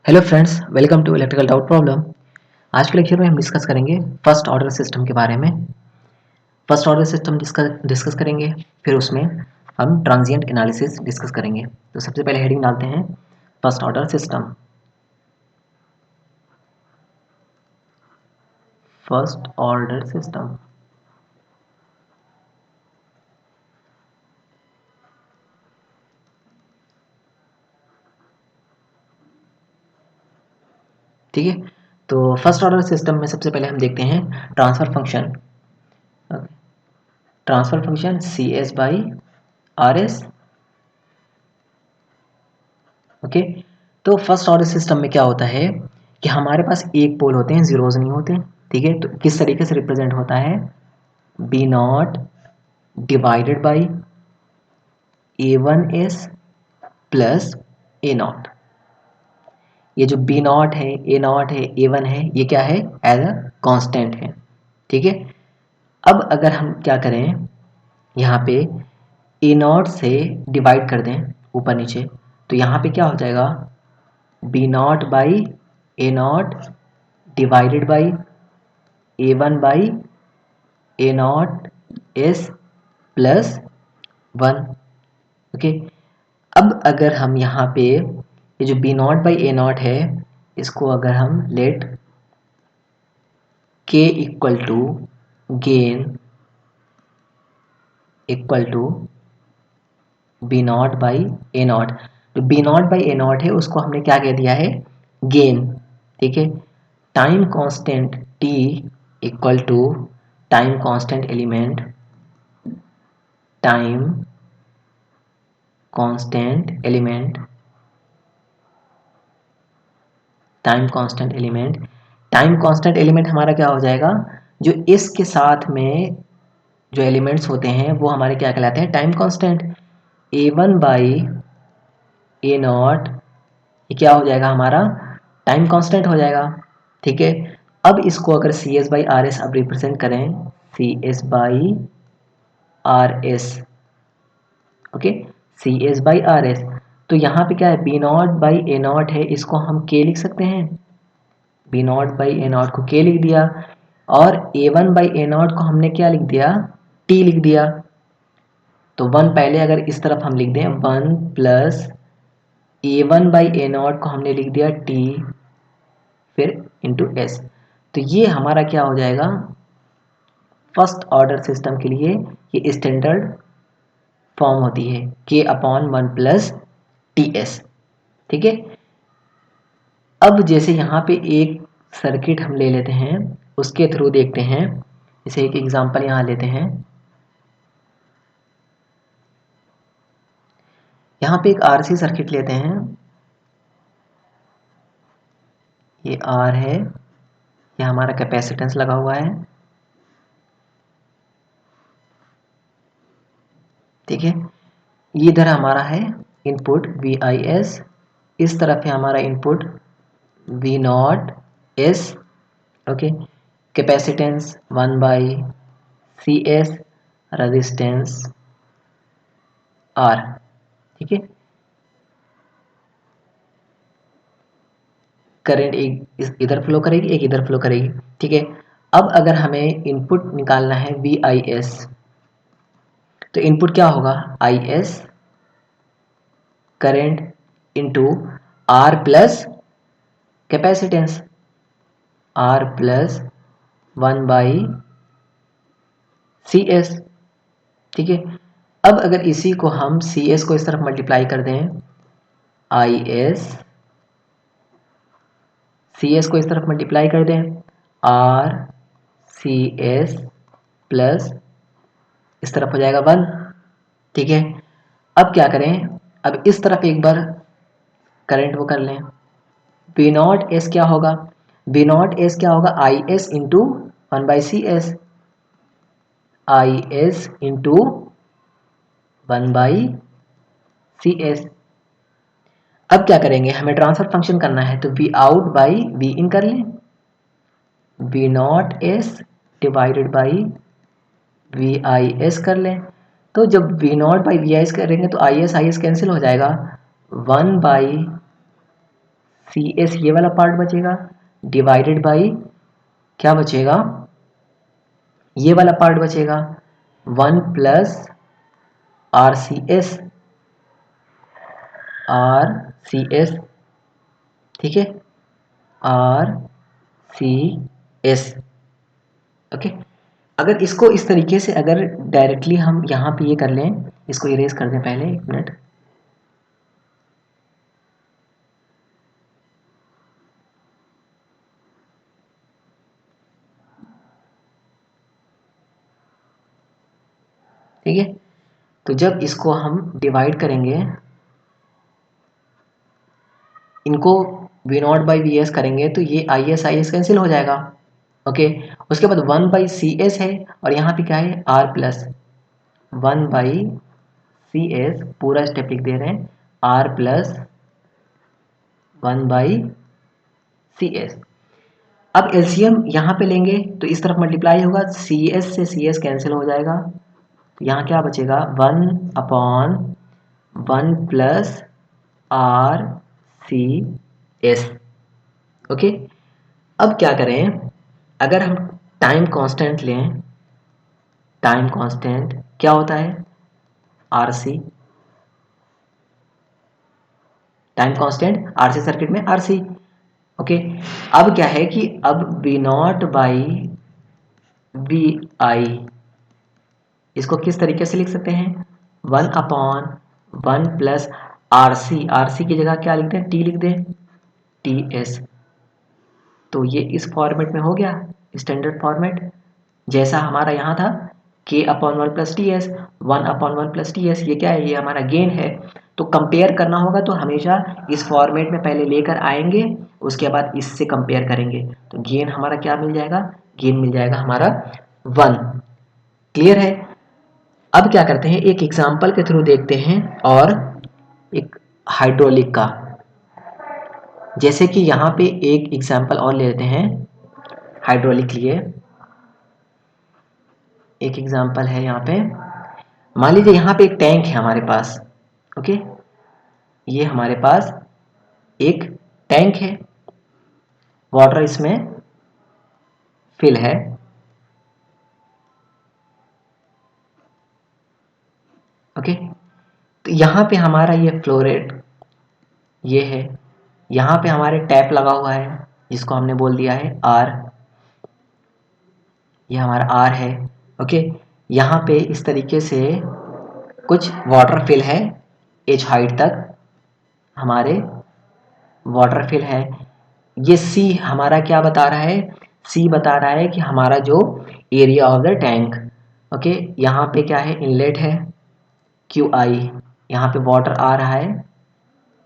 Hello friends, welcome to electrical doubt problem. आज के lecture में हम डिस्कस करेंगे फर्स्ट ऑर्डर सिस्टम के बारे में। फर्स्ट ऑर्डर सिस्टम डिस्कस करेंगे, फिर उसमें हम ट्रांजिएंट एनालिसिस डिस्कस करेंगे। तो सबसे पहले हेडिंग डालते हैं first order system. First order system, ठीक है। तो फर्स्ट ऑर्डर सिस्टम में सबसे पहले हम देखते हैं transfer function. Transfer function C S by R S. Okay, तो फर्स्ट ऑर्डर सिस्टम में क्या होता है कि हमारे पास एक पोल होते हैं, जीरोज नहीं होते। ठीक है, तो किस तरीके से रिप्रेजेंट होता है, B not divided by A one S plus A not. ये जो बी नॉट है, ए नॉट है, ए वन है, ये क्या है, एज अ कांस्टेंट है। ठीक है, अब अगर हम क्या करें, यहाँ पे ए नॉट से डिवाइड कर दें ऊपर नीचे, तो यहाँ पे क्या हो जाएगा, B not by A not divided by A one by A not S plus one. Okay, अब अगर हम यहाँ पे ये जो B not by A not है, इसको अगर हम let K equal to gain equal to B not by A not, जो B not by A not है उसको हमने क्या कह दिया है, गेन। ठीक है, time constant T equal to time constant element, time constant element, time constant element. Time constant element हमारा क्या हो जाएगा, जो इसके साथ में जो एलिमेंट्स होते हैं वो हमारे क्या कहलाते हैं, time constant. A one by A not, ये क्या हो जाएगा हमारा, टाइम कांस्टेंट हो जाएगा। ठीक है, अब इसको अगर C S by R S अब रिप्रेजेंट करें, C S by R S. Okay, C S by R S, तो यहाँ पे क्या है, B not by A not है, इसको हम के लिख सकते हैं, B not by A not को के लिख दिया, और A one by A not को हमने क्या लिख दिया, टी लिख दिया। तो वन पहले अगर इस तरफ हम लिख दें, one plus A one by A not को हमने लिख दिया टी, फिर इंटू एस। तो ये हमारा क्या हो जाएगा, फर्स्ट ऑर्डर सिस्टम के लिए ये स्टैंडर्ड फॉर्म होती है, के upon one plus T S. ठीक है, अब जैसे यहाँ पे एक सर्किट हम ले लेते हैं, उसके थ्रू देखते हैं। जैसे एक एग्जांपल यहाँ लेते हैं, यहाँ पे एक आरसी सर्किट लेते हैं, ये आर है, ये हमारा कैपेसिटेंस लगा हुआ है। ठीक है, ये इधर हमारा है इनपुट वी आई एस, इस तरफ है हमारा input V not S. Okay, capacitance one by C S, resistance R. ठीक है, करंट एक इधर फ्लो करेगी, एक इधर फ्लो करेगी। ठीक है, अब अगर हमें इनपुट निकालना है वी आई एस, तो इनपुट क्या होगा, I S current into R plus capacitance, R plus one by C S. ठीक है, अब अगर इसी को हम सी एस को इस तरफ मल्टीप्लाई कर दें, आई एस सी एस को इस तरफ मल्टीप्लाई कर दें, आर सी एस प्लस इस तरफ हो जाएगा वन। ठीक है, अब क्या करें, अब इस तरफ एक बार करंट वो कर लें, बी नॉट एस क्या होगा, बी नॉट एस क्या होगा, I S into one by C S, I S into one by C S. अब क्या करेंगे, हमें ट्रांसफर फंक्शन करना है, तो V out by V in कर लें, V not S divided by V I S कर लें। तो जब V not by V I S करेंगे तो आई एस कैंसिल हो जाएगा, वन बाई सी एस ये वाला पार्ट बचेगा, डिवाइडेड बाई क्या बचेगा, ये वाला पार्ट बचेगा 1 plus R C S, R C S, ठीक है, आर सी एस। ओके, अगर इसको इस तरीके से अगर डायरेक्टली हम यहाँ पे ये कर लें, इसको इरेज कर दें पहले, एक मिनट, ठीक है। तो जब इसको हम डिवाइड करेंगे, इनको V not by V S करेंगे तो ये आई एस कैंसिल हो जाएगा। ओके, उसके बाद 1 बाई सी एस है और यहाँ पे क्या है R plus 1 by C S, पूरा स्टेप लिख दे रहे हैं, R plus 1 by C S. अब एलसीएम यहाँ पे लेंगे तो इस तरफ मल्टीप्लाई होगा, सी एस से सी एस कैंसिल हो जाएगा, तो यहाँ क्या बचेगा 1 upon 1 plus R C S. Okay, अब क्या करें, अगर हम टाइम कांस्टेंट लें, टाइम कांस्टेंट क्या होता है R C, time constant RC circuit में आरसी। ओके, अब क्या है कि अब V not by V I, इसको किस तरीके से लिख सकते हैं 1 upon 1 plus R C, R C की जगह क्या लिख दें टी लिख दें, टी एस। तो ये इस फॉर्मेट में हो गया, स्टैंडर्ड फॉर्मेट जैसा हमारा यहाँ था, के upon 1 plus T S, 1 upon 1 plus T S, ये क्या है, ये हमारा गेन है। तो कंपेयर करना होगा तो हमेशा इस फॉर्मेट में पहले लेकर आएंगे, उसके बाद इससे कंपेयर करेंगे, तो गेन हमारा क्या मिल जाएगा, गेन मिल जाएगा हमारा 1। क्लियर है। अब क्या करते हैं, एक एग्जाम्पल के थ्रू देखते हैं, और एक हाइड्रोलिक का, जैसे कि यहाँ पे एक एग्जाम्पल और ले लेते हैं हाइड्रोलिक लिए। एक एग्जाम्पल है यहाँ पे, मान लीजिए यहाँ पे एक टैंक है हमारे पास। ओके, ये हमारे पास एक टैंक है, वाटर इसमें फिल है। ओके, तो यहाँ पे हमारा ये फ्लो रेट ये है, यहाँ पे हमारे टैप लगा हुआ है जिसको हमने बोल दिया है आर, ये हमारा आर है। ओके, यहाँ पे इस तरीके से कुछ वाटर फिल है, एच हाइट तक हमारे वाटर फिल है। ये सी हमारा क्या बता रहा है, सी बता रहा है कि हमारा जो area of the tank. Okay, यहाँ पे क्या है इनलेट है क्यू आई, यहाँ पे वाटर आ रहा है,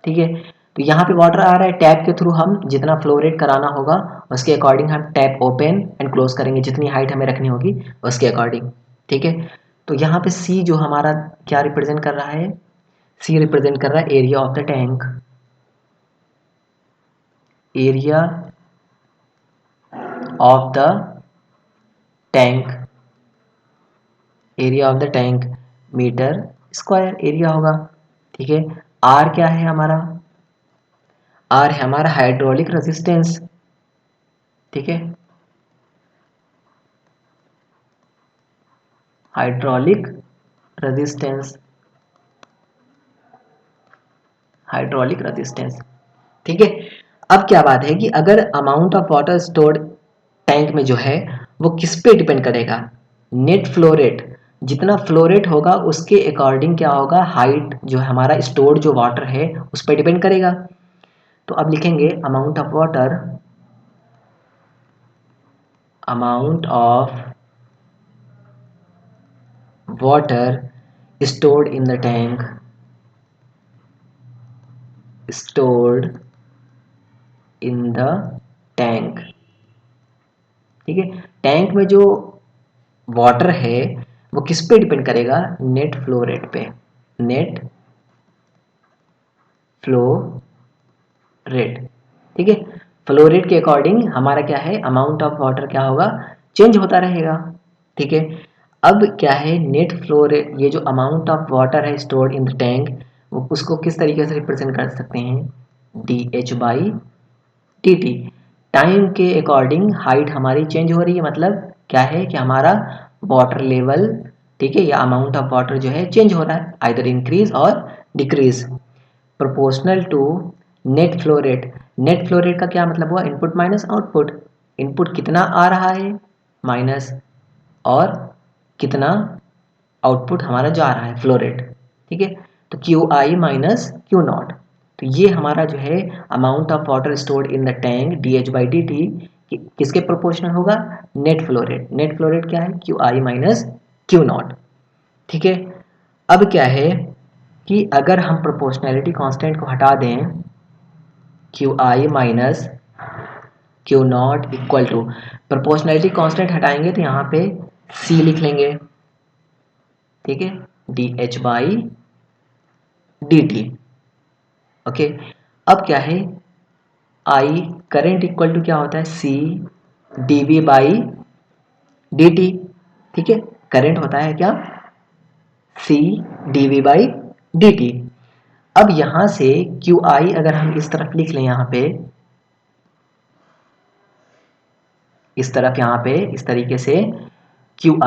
ठीक है। तो यहाँ पे वाटर आ रहा है, टैप के थ्रू हम जितना फ्लो रेट कराना होगा उसके अकॉर्डिंग हम टैप ओपन एंड क्लोज करेंगे, जितनी हाइट हमें रखनी होगी उसके अकॉर्डिंग, ठीक है। तो यहाँ पे सी जो हमारा क्या रिप्रेजेंट कर रहा है, सी रिप्रेजेंट कर रहा है area of the tank, area of the tank, area of the tank metre square area होगा, ठीक है। आर क्या है हमारा, आर है हमारा हाइड्रोलिक रेजिस्टेंस, ठीक है, हाइड्रोलिक रेजिस्टेंस, हाइड्रोलिक रेजिस्टेंस, ठीक है। अब क्या बात है कि अगर amount of water stored tank में जो है वो किस पे डिपेंड करेगा, नेट फ्लो रेट, जितना फ्लो रेट होगा उसके अकॉर्डिंग क्या होगा, हाइट जो हमारा स्टोर्ड जो वाटर है उस पर डिपेंड करेगा। तो अब लिखेंगे amount of water, amount of water stored in the tank, stored in the tank, ठीक है। टैंक में जो वाटर है वो किस पे डिपेंड करेगा, नेट फ्लो रेट पे, नेट फ्लो रेट, ठीक है। फ्लो रेट के अकॉर्डिंग हमारा क्या है, अमाउंट ऑफ वाटर क्या होगा, चेंज होता रहेगा, ठीक है। अब क्या है नेट फ्लो रेट, ये जो अमाउंट ऑफ वाटर है स्टोर्ड इन द टैंक, वो उसको किस तरीके से रिप्रेजेंट कर सकते हैं, D H by T T. Time के अकॉर्डिंग हाइट हमारी चेंज हो रही है, मतलब क्या है कि हमारा वाटर लेवल, ठीक है, या अमाउंट ऑफ वाटर जो है चेंज हो रहा है, आइदर इंक्रीज और decrease, proportional to net flow rate. Net flow rate का क्या मतलब हुआ, इनपुट माइनस आउटपुट। इनपुट कितना आ रहा है माइनस, और कितना आउटपुट हमारा जा रहा है, फ्लो रेट, ठीक है। तो Q I minus Q not, तो ये हमारा जो है amount of water stored in the tank D H by D T किसके प्रोपोर्शनल होगा, net flow rate. Net flow rate क्या है, Q I minus Q not, ठीक है। अब क्या है कि अगर हम प्रोपोर्शनैलिटी कांस्टेंट को हटा दें, Q I minus Q not equal to, proportionality constant हटाएंगे तो यहाँ पे सी लिख लेंगे, ठीक है, D H by D T, okay. अब क्या है, आई करंट इक्वल टू क्या होता है, C D V by D T, ठीक है। करंट होता है क्या, C D V by D T. अब यहां से क्यू आई अगर हम इस तरफ लिख लें, यहां पे इस तरफ, यहां पे इस तरीके से Q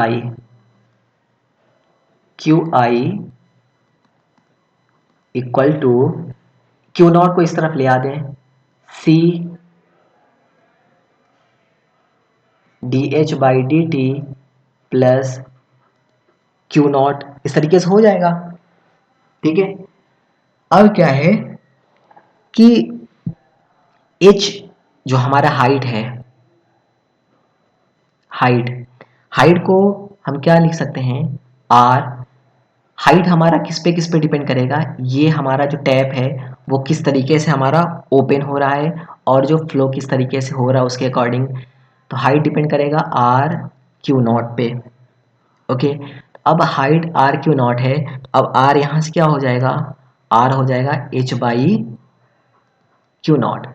I equal to, Q not को इस तरफ ले आ दें, C D H by D T plus Q not, इस तरीके से हो जाएगा, ठीक है। अब क्या है कि एच जो हमारा हाइट है, हाइट को हम क्या लिख सकते हैं, आर। हाइट हमारा किस पे डिपेंड करेगा, ये हमारा जो टैप है वो किस तरीके से हमारा ओपन हो रहा है और जो फ्लो किस तरीके से हो रहा है उसके अकॉर्डिंग, तो हाइट डिपेंड करेगा आर क्यू नॉट पे, ओके। अब हाइट आर क्यू नॉट है, अब आर यहाँ से क्या हो जाएगा, आर हो जाएगा एच बाई क्यू नॉट।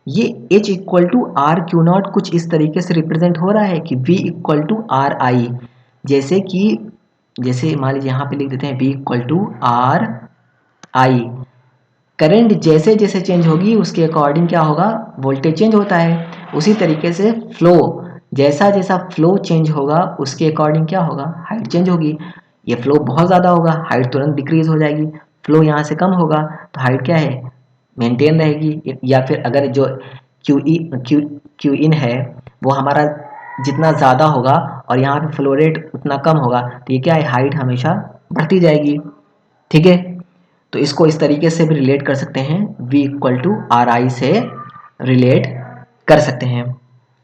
ये H equal to R Q not कुछ इस तरीके से रिप्रेजेंट हो रहा है कि V equal to R I, जैसे कि जैसे मान लीजिए यहाँ पे लिख देते हैं V equal to R I. Current जैसे जैसे चेंज होगी उसके अकॉर्डिंग क्या होगा, वोल्टेज चेंज होता है। उसी तरीके से फ्लो, जैसा जैसा फ्लो चेंज होगा उसके अकॉर्डिंग क्या होगा, हाइट चेंज होगी। ये फ्लो बहुत ज़्यादा होगा, हाइट तुरंत डिक्रीज हो जाएगी। फ्लो यहाँ से कम होगा तो हाइट क्या है, मेंटेन रहेगी। या फिर अगर जो क्यू इन है वो हमारा जितना ज़्यादा होगा और यहाँ पे फ्लो रेट उतना कम होगा, तो ये क्या है, हाइट हमेशा बढ़ती जाएगी, ठीक है। तो इसको इस तरीके से भी रिलेट कर सकते हैं, V equal to R I से रिलेट कर सकते हैं,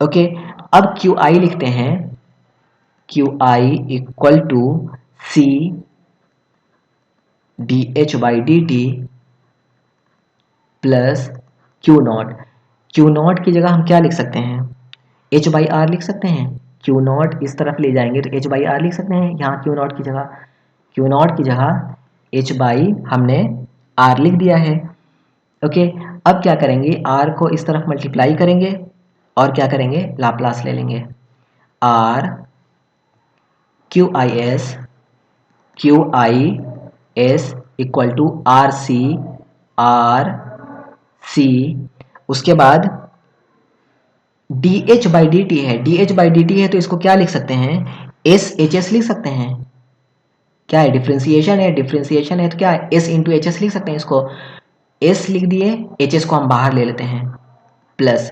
ओके। अब क्यू आई लिखते हैं, Q I equal to C D H by D T plus Q not. Q not की जगह हम क्या लिख सकते हैं, एच बाई आर लिख सकते हैं। क्यू नॉट इस तरफ ले जाएंगे तो एच बाई आर लिख सकते हैं, यहाँ क्यू नॉट की जगह एच बाई हमने आर लिख दिया है, ओके। अब क्या करेंगे, आर को इस तरफ मल्टीप्लाई करेंगे और क्या करेंगे, लाप्लास ले लेंगे, R Q I S equal to R C, उसके बाद D H by D T है, D H by D T है तो इसको क्या लिख सकते हैं, एस एच एस लिख सकते हैं। क्या है, डिफ्रेंसिएशन है तो क्या है, एस इंटू एच एस लिख सकते हैं। इसको एस लिख दिए, एच एस को हम बाहर ले लेते हैं, प्लस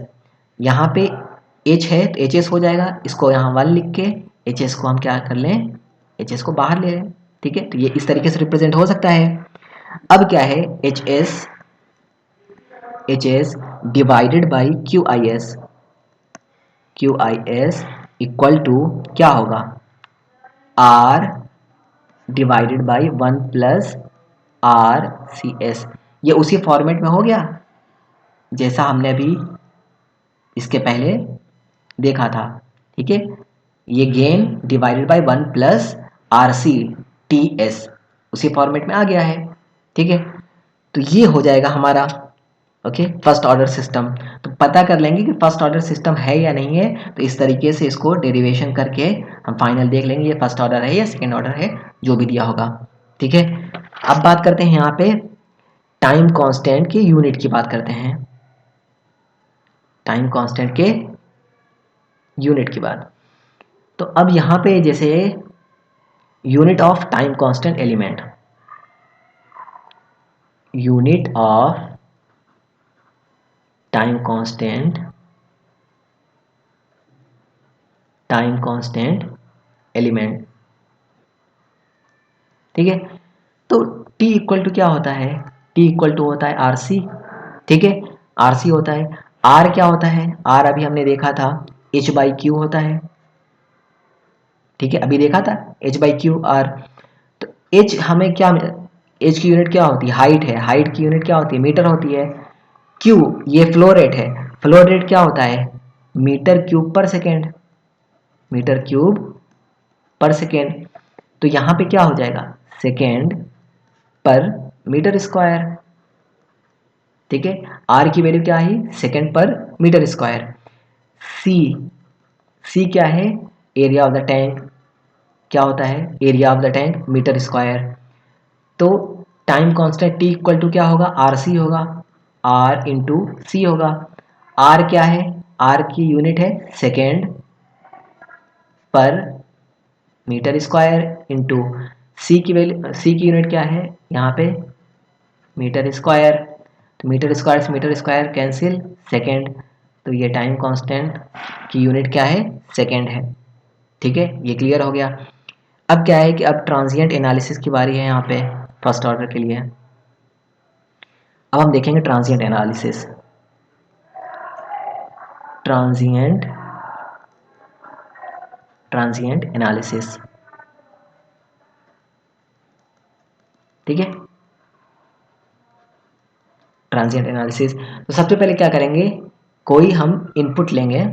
यहाँ पे एच है तो एच एस हो जाएगा, इसको यहाँ वन लिख के एच एस को हम क्या कर लें, एच एस को बाहर ले लें, ठीक है। तो ये इस तरीके से रिप्रेजेंट हो सकता है। अब क्या है, H S divided by Q I S equal to क्या होगा, R divided by 1 plus R C S. ये उसी फॉर्मेट में हो गया जैसा हमने अभी इसके पहले देखा था, ठीक है। ये gain divided by 1 plus R C T S उसी फॉर्मेट में आ गया है, ठीक है। तो ये हो जाएगा हमारा, ओके, फर्स्ट ऑर्डर सिस्टम। तो पता कर लेंगे कि फर्स्ट ऑर्डर सिस्टम है या नहीं है, तो इस तरीके से इसको डेरिवेशन करके हम फाइनल देख लेंगे ये फर्स्ट ऑर्डर है या सेकेंड ऑर्डर है, जो भी दिया होगा, ठीक है। अब बात करते हैं यहाँ पे टाइम कांस्टेंट की यूनिट की बात करते हैं। टाइम कांस्टेंट के यूनिट की बात। तो अब यहाँ पे जैसे unit of time constant element, unit of time constant element, ठीक है। तो T इक्वल टू क्या होता है, T इक्वल टू होता है RC, ठीक है, RC होता है। R क्या होता है, R अभी हमने देखा था H/Q होता है, ठीक है, अभी देखा था H/Q R। तो H हमें क्या, H की यूनिट क्या होती है, हाइट है, हाइट की यूनिट क्या होती है, मीटर होती है। Q ये फ्लो रेट है, फ्लो रेट क्या होता है, मीटर क्यूब पर सेकेंड, मीटर क्यूब पर सेकेंड। तो यहाँ पे क्या हो जाएगा, सेकेंड पर मीटर स्क्वायर, ठीक है। आर की वैल्यू क्या है, सेकेंड पर मीटर स्क्वायर। सी क्या है, एरिया ऑफ द टैंक, क्या होता है, area of the tank metre square. तो time constant T equal to क्या होगा, आर सी होगा, आर इंटू सी होगा। आर क्या है, आर की यूनिट है सेकेंड पर मीटर स्क्वायर इंटू सी की वैल्यू, सी की यूनिट क्या है यहाँ पे मीटर स्क्वायर। तो मीटर स्क्वायर से मीटर स्क्वायर कैंसिल, सेकेंड। तो ये टाइम कांस्टेंट की यूनिट क्या है, सेकेंड है, ठीक है, ये क्लियर हो गया। अब क्या है कि अब ट्रांजिएंट एनालिसिस की बारी है यहाँ पे फर्स्ट ऑर्डर के लिए। अब हम देखेंगे ट्रांजिएंट एनालिसिस, ट्रांजिएंट एनालिसिस, ठीक है, ट्रांजिएंट एनालिसिस। तो सबसे पहले क्या करेंगे, कोई हम इनपुट लेंगे,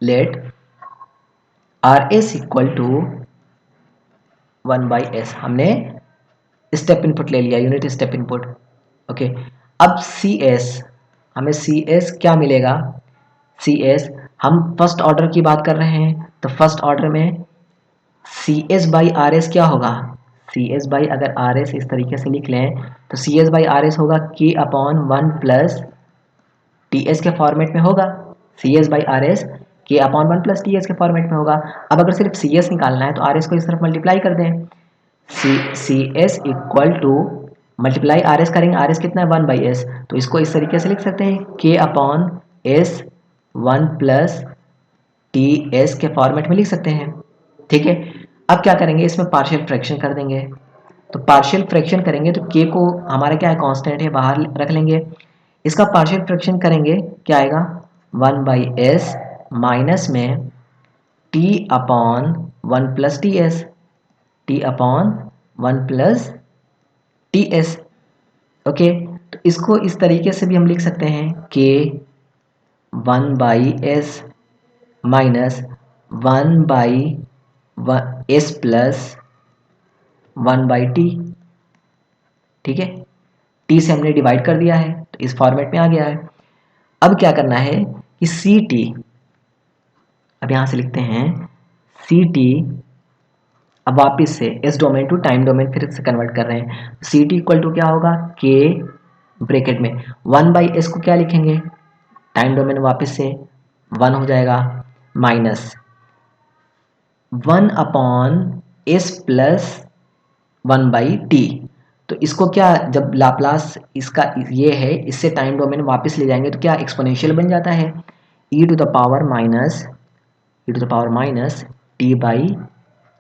let R S equal to 1/s, हमने स्टेप इनपुट ले लिया, यूनिट स्टेप इनपुट, ओके। अब सी एस, हमें सी एस क्या मिलेगा, सी एस, हम फर्स्ट ऑर्डर की बात कर रहे हैं, तो फर्स्ट ऑर्डर में C S by R S क्या होगा, सी एस बाई, अगर आर एस इस तरीके से लिख लें तो C S by R S होगा K upon 1 plus T S के फॉर्मेट में होगा, C S by R S K upon 1 plus T S के फॉर्मेट में होगा। अब अगर सिर्फ सी एस निकालना है तो आर एस को इस तरफ मल्टीप्लाई कर दें, C S equal to multiply R S करेंगे, आर एस कितना है 1/s, तो इसको इस तरीके से लिख सकते हैं के upon S 1 plus T S के फॉर्मेट में लिख सकते हैं, ठीक है। अब क्या करेंगे, इसमें पार्शियल फ्रैक्शन कर देंगे। तो पार्शियल फ्रैक्शन करेंगे तो के को हमारा क्या है, कांस्टेंट है, बाहर रख लेंगे। इसका पार्शियल फ्रैक्शन करेंगे क्या आएगा, 1/s माइनस में T upon 1 plus T S, T upon 1 plus T S, okay. तो इसको इस तरीके से भी हम लिख सकते हैं के 1/s minus 1/s plus 1/t, ठीक है, टी से हमने डिवाइड कर दिया है तो इस फॉर्मेट में आ गया है। अब क्या करना है कि सी टी, अब यहां से लिखते हैं सी टी, अब वापिस से S domain to time domain फिर से कन्वर्ट कर रहे हैं, सी टी इक्वल टू क्या होगा, के ब्रैकेट में 1/s को क्या लिखेंगे, टाइम डोमेन वापस से 1 हो जाएगा, minus 1 upon S plus 1/t। तो इसको क्या, जब लाप्लास इसका ये है, इससे टाइम डोमेन वापस ले जाएंगे तो क्या एक्सपोनेंशियल बन जाता है, e to the power minus T by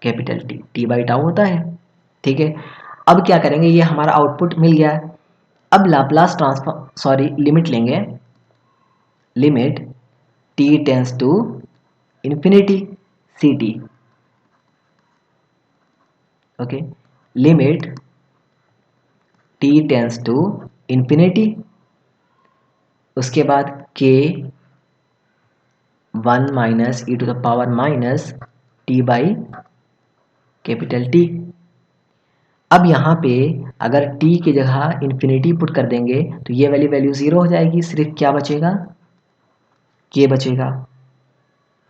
capital T, T by tau होता है, ठीक है। अब क्या करेंगे, ये हमारा आउटपुट मिल गया। अब लाप्लास ट्रांसफॉर्म, सॉरी लिमिट लेंगे, limit t tends to infinity C T, okay, limit t tends to infinity, उसके बाद k 1 minus e to the power minus t by capital T। अब यहाँ पे अगर t की जगह इंफिनिटी पुट कर देंगे तो ये वाली वैल्यू 0 हो जाएगी, सिर्फ क्या बचेगा, k बचेगा,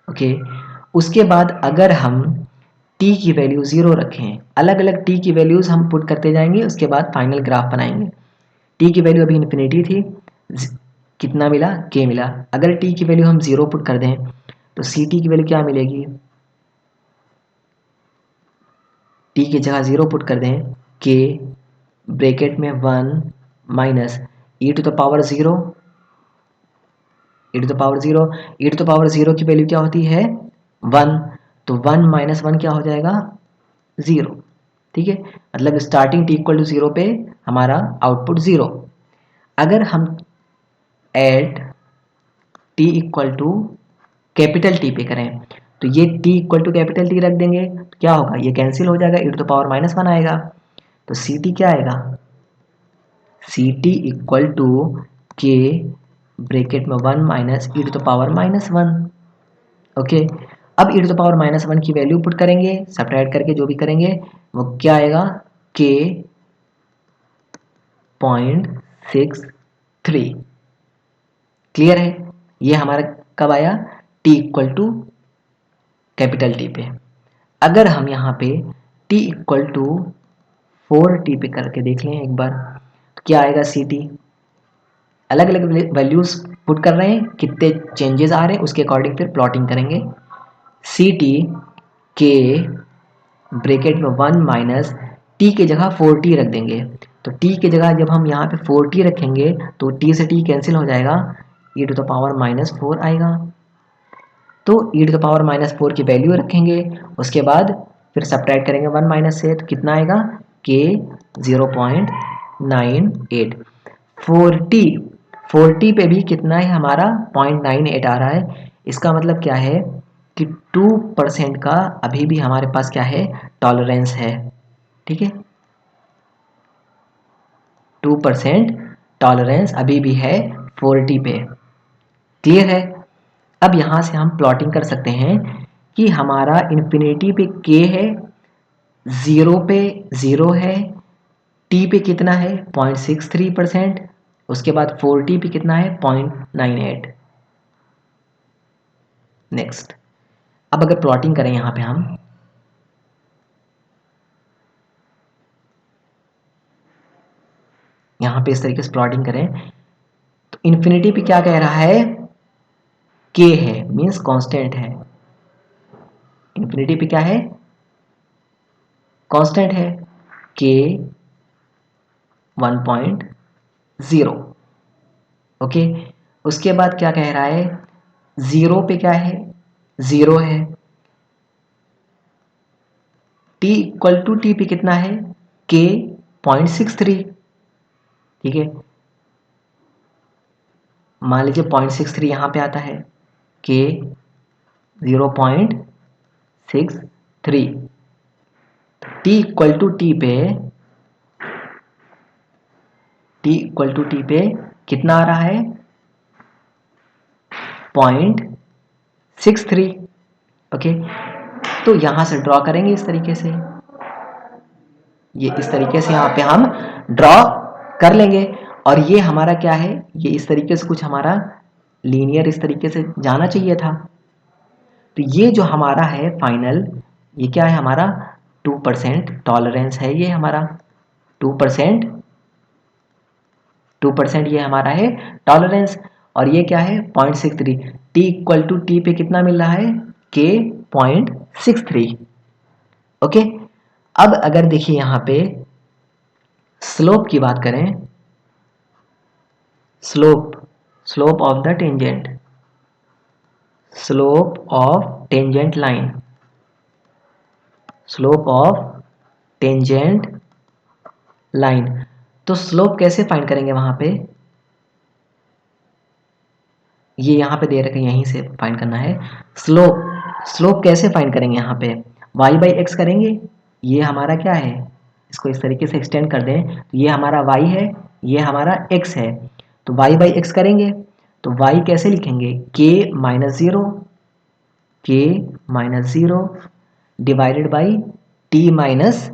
ओके। उसके बाद अगर हम t की वैल्यू 0 रखें, अलग अलग t की वैल्यूज हम पुट करते जाएंगे, उसके बाद फाइनल ग्राफ बनाएंगे। t की वैल्यू अभी इंफिनिटी थी, कितना मिला, के मिला। अगर टी की वैल्यू हम 0 पुट कर दें तो सी टी की वैल्यू क्या मिलेगी, टी की जगह 0 पुट कर दें, के ब्रैकेट में 1 minus E to the power 0, E to the power 0, E to the power 0 की वैल्यू क्या होती है 1, तो 1 माइनस 1 क्या हो जाएगा 0। ठीक है, मतलब स्टार्टिंग टी इक्वल टू 0 पे हमारा आउटपुट 0। अगर हम at T equal to capital T पे करें तो ये T equal to capital T रख देंगे तो क्या होगा, ये कैंसिल हो जाएगा, ई टू द पावर -1 आएगा। तो सी टी क्या आएगा, C T equal to K bracket में 1 minus E to the power -1। Okay, अब ई टू द पावर -1 की वैल्यू पुट करेंगे, सब्ट्रैक्ट करके जो भी करेंगे वो क्या आएगा, के 0.63। क्लियर है, ये हमारा कब आया, t equal to capital T पे। अगर हम यहाँ पे t इक्वल टू 4t पे करके देख लें एक बार तो क्या आएगा, सी टी अलग अलग वैल्यूज पुट कर रहे हैं, कितने चेंजेस आ रहे हैं उसके अकॉर्डिंग फिर प्लॉटिंग करेंगे। सी टी के ब्रैकेट में 1 माइनस टी की जगह 4t रख देंगे, तो t की जगह जब हम यहाँ पे 4t रखेंगे तो t से t कैंसिल हो जाएगा, e टू द पावर -4 आएगा। तो e टू द पावर -4 की वैल्यू रखेंगे, उसके बाद फिर सब्ट्रैक्ट करेंगे 1 माइनस से, तो कितना आएगा, k 0.98। 40 पे भी कितना है हमारा 0.98 आ रहा है। इसका मतलब क्या है कि 2% का अभी भी हमारे पास क्या है, टॉलरेंस है। ठीक है, 2% टॉलरेंस अभी भी है 40 पे। क्लियर है, अब यहाँ से हम प्लॉटिंग कर सकते हैं कि हमारा इन्फिनिटी पे k है, 0 पे 0 है, t पे कितना है 0.63%, उसके बाद 4t पे कितना है 0.98। नेक्स्ट, अब अगर प्लॉटिंग करें यहाँ पे हम, यहाँ पे इस तरीके से प्लॉटिंग करें तो इन्फिनिटी पे क्या कह रहा है, k है, मींस कांस्टेंट है। इन्फिनिटी पे क्या है, कांस्टेंट है, k 1.0। ओके, उसके बाद क्या कह रहा है, 0 पे क्या है 0 है, t इक्वल टू टी पे कितना है, k 0.63। ठीक है, मान लीजिए 0.63 यहाँ पे आता है, k 0.63, t equal to T पे, t इक्वल टू टी पे कितना आ रहा है 0.63। ओके, तो यहाँ से ड्रॉ करेंगे इस तरीके से, ये इस तरीके से यहाँ पे हम ड्रॉ कर लेंगे। और ये हमारा क्या है, ये इस तरीके से कुछ हमारा लीनियर इस तरीके से जाना चाहिए था। तो ये जो हमारा है फाइनल, ये क्या है हमारा 2% टॉलरेंस है, ये हमारा 2% ये हमारा है टॉलरेंस। और ये क्या है 0.63, टी इक्वल टू टी पे कितना मिल रहा है, के 0.63। ओके, अब अगर देखिए यहाँ पे स्लोप की बात करें, slope of the tangent, slope of tangent line, slope of tangent line, तो स्लोप कैसे फाइंड करेंगे वहां पे, ये यहाँ पे दे रखे, यहीं से फाइंड करना है। स्लोप कैसे फाइंड करेंगे, यहाँ पे y बाई एक्स करेंगे, ये हमारा क्या है, इसको इस तरीके से एक्सटेंड कर दें तो ये हमारा y है, ये हमारा x है, तो y बाई एक्स करेंगे तो y कैसे लिखेंगे, k minus zero divided by t minus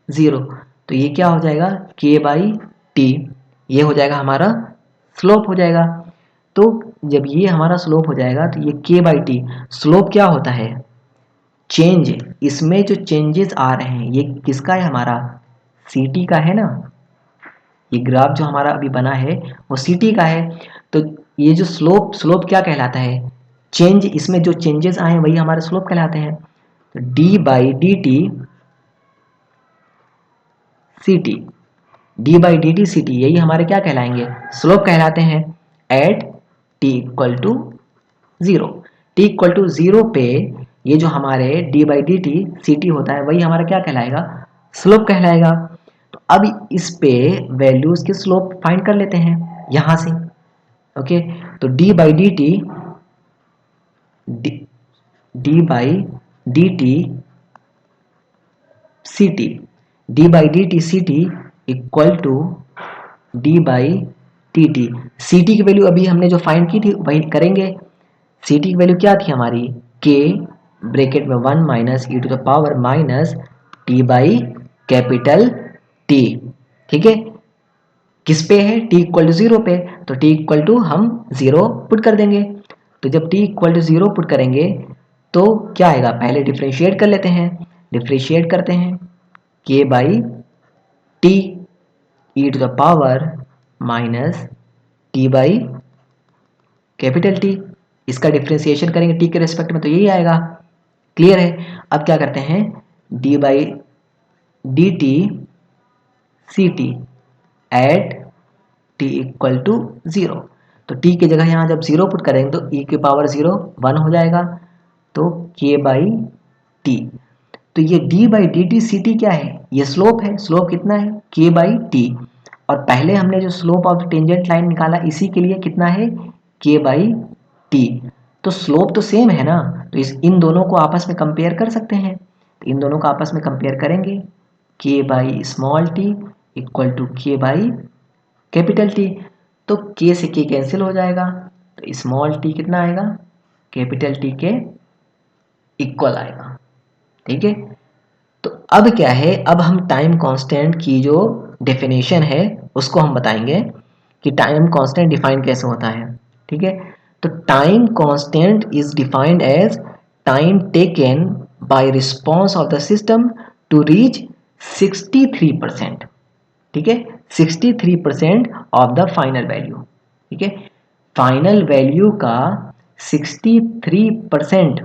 zero, तो ये क्या हो जाएगा k बाई टी, ये हो जाएगा हमारा स्लोप हो जाएगा। तो जब ये हमारा स्लोप हो जाएगा तो ये k बाई टी, स्लोप क्या होता है, चेंज, इसमें जो चेंजेस आ रहे हैं ये किसका है, हमारा सी टी का है ना। ये ग्राफ जो हमारा अभी बना है वो ct का है। तो ये जो स्लोप क्या कहलाता है, चेंज, इसमें जो चेंजेस आए वही हमारे स्लोप कहलाते हैं। तो d by D T C T, D by D T C T, यही हमारे क्या कहलाएंगे, स्लोप कहलाते हैं at t equal to 0। t equal to 0 पे ये जो हमारे d by D T C T होता है वही हमारा क्या कहलाएगा, स्लोप कहलाएगा। तो अब इस पे वैल्यूज के स्लोप फाइंड कर लेते हैं यहां से। ओके, तो d by D T, D by D T C T, D by D T C T equal to D by T T. C T की वैल्यू अभी हमने जो फाइंड की थी वही करेंगे। सी टी की वैल्यू क्या थी हमारी, के ब्रैकेट में 1 minus E to the power minus T by capital T. ठीक है, किस पे है, टी इक्वल टू 0 पे, तो टी इक्वल टू हम 0 पुट कर देंगे। तो जब टी इक्वल टू 0 पुट करेंगे तो क्या आएगा, पहले डिफ्रेंशिएट कर लेते हैं, डिफ्रेंशिएट करते हैं K by T E to the power minus T by capital T. इसका डिफ्रेंसिएशन करेंगे टी के रेस्पेक्ट में तो यही आएगा। क्लियर है। अब क्या करते हैं, D by D T C T at T equal to 0। तो टी की जगह यहाँ जब 0 पुट करेंगे तो ई के पावर 0 1 हो जाएगा, तो के बाई टी। तो ये D by D T C T क्या है, ये स्लोप है। स्लोप कितना है, के बाई टी। और पहले हमने जो स्लोप ऑफ टेंजेंट लाइन निकाला इसी के लिए कितना है, के बाई टी। तो स्लोप तो सेम है ना, तो इन दोनों को आपस में कंपेयर कर सकते हैं। तो इन दोनों को आपस में कंपेयर करेंगे, K by small t equal to K by capital T. तो के से के कैंसिल हो जाएगा, तो स्मॉल टी कितना आएगा, कैपिटल टी के इक्वल आएगा। ठीक है, तो अब क्या है, अब हम टाइम कांस्टेंट की जो डेफिनेशन है उसको हम बताएंगे कि टाइम कांस्टेंट डिफाइन कैसे होता है। ठीक है, तो time constant is defined as time taken by response of the system to reach 63%। ठीक है, 63% ऑफ द फाइनल वैल्यू। ठीक है, फाइनल वैल्यू का 63%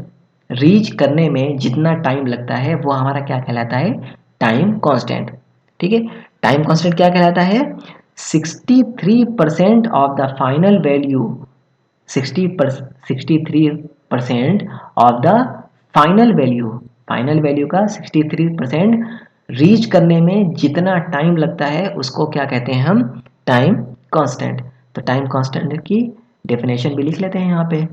रीच करने में जितना टाइम लगता है वो हमारा क्या कहलाता है, टाइम कांस्टेंट। ठीक है, टाइम कांस्टेंट क्या कहलाता है, 63% of the final value, 63% of the final value का 63% रीच करने में जितना टाइम लगता है उसको क्या कहते हैं हम, टाइम कांस्टेंट। तो टाइम कांस्टेंट की डेफिनेशन भी लिख लेते हैं यहाँ पे।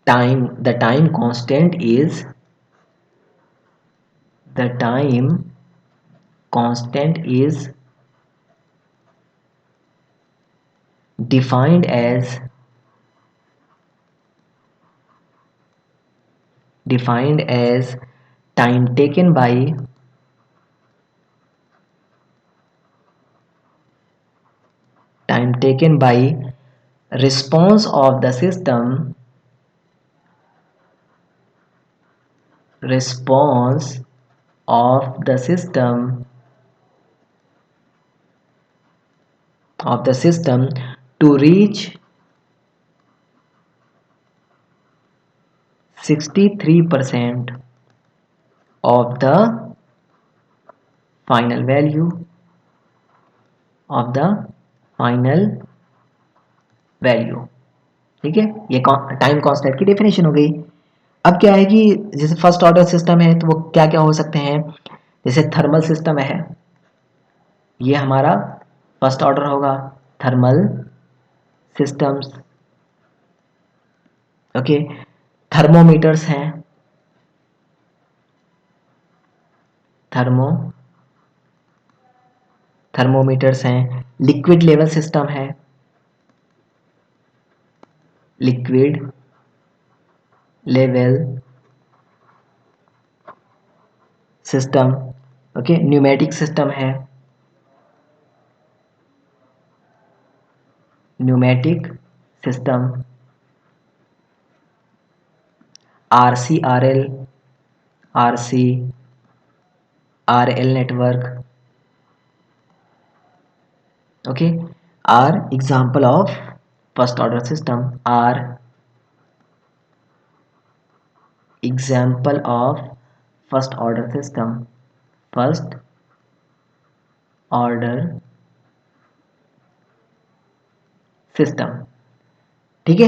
the time constant is defined as time taken by response of the system to reach 63% of the final value ठीक है, ये टाइम कांस्टेंट की डेफिनेशन हो गई। अब क्या है कि जैसे फर्स्ट ऑर्डर सिस्टम है तो वो क्या क्या हो सकते हैं, जैसे थर्मल सिस्टम है, ये हमारा फर्स्ट ऑर्डर होगा, थर्मल सिस्टम्स। ओके, थर्मोमीटर्स हैं, थर्मोमीटर्स हैं, लिक्विड लेवल सिस्टम है, liquid level system. Okay, pneumatic system है, pneumatic system, RCRL RC, RL network, okay, are example of first order system, are example of first order system, first order system. ठीक है,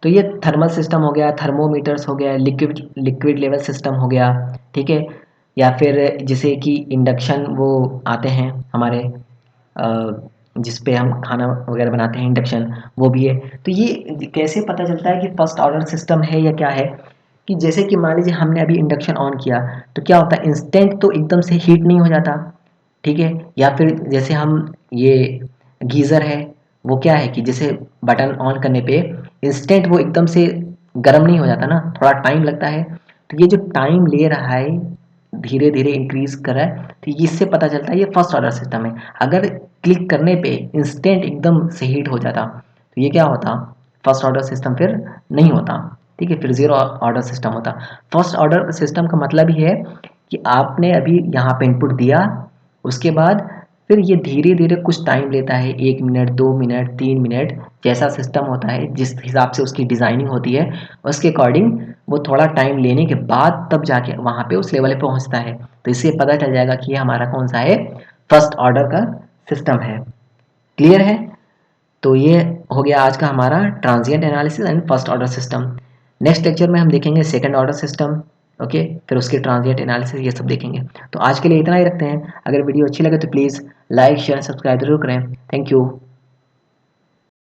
तो ये thermal system हो गया, thermometers हो गया, liquid level system हो गया। ठीक है, या फिर जिसे कि इंडक्शन वो आते हैं हमारे जिस पे हम खाना वगैरह बनाते हैं, इंडक्शन वो भी है। तो ये कैसे पता चलता है कि फर्स्ट ऑर्डर सिस्टम है या क्या है, कि जैसे कि मान लीजिए हमने अभी इंडक्शन ऑन किया, तो क्या होता है, इंस्टेंट तो एकदम से हीट नहीं हो जाता। ठीक है, या फिर जैसे हम ये गीज़र है, वो क्या है कि जैसे बटन ऑन करने पे इंस्टेंट वो एकदम से गर्म नहीं हो जाता ना, थोड़ा टाइम लगता है। तो ये जो टाइम ले रहा है, धीरे धीरे इंक्रीज कर रहा है, तो इससे पता चलता है ये फर्स्ट ऑर्डर सिस्टम है। अगर क्लिक करने पे इंस्टेंट एकदम से हीट हो जाता, तो ये क्या होता, फर्स्ट ऑर्डर सिस्टम फिर नहीं होता। ठीक है, फिर जीरो ऑर्डर सिस्टम होता। फर्स्ट ऑर्डर सिस्टम का मतलब ही है कि आपने अभी यहाँ पे इनपुट दिया, उसके बाद फिर ये धीरे धीरे कुछ टाइम लेता है, 1 मिनट, 2 मिनट, 3 मिनट, जैसा सिस्टम होता है, जिस हिसाब से उसकी डिज़ाइनिंग होती है, उसके अकॉर्डिंग वो थोड़ा टाइम लेने के बाद तब जाके वहाँ पे उस लेवल पे पहुँचता है। तो इससे पता चल जाएगा कि ये हमारा कौन सा है, फर्स्ट ऑर्डर का सिस्टम है। क्लियर है? तो ये हो गया आज का हमारा transient analysis and first order system. Next lecture में हम देखेंगे सेकंड ऑर्डर सिस्टम, ओके, फिर उसके ट्रांजिएंट एनालिसिस, ये सब देखेंगे। तो आज के लिए इतना ही रखते हैं। अगर वीडियो अच्छी लगे तो प्लीज़ लाइक शेयर सब्सक्राइब जरूर करें। Thank you.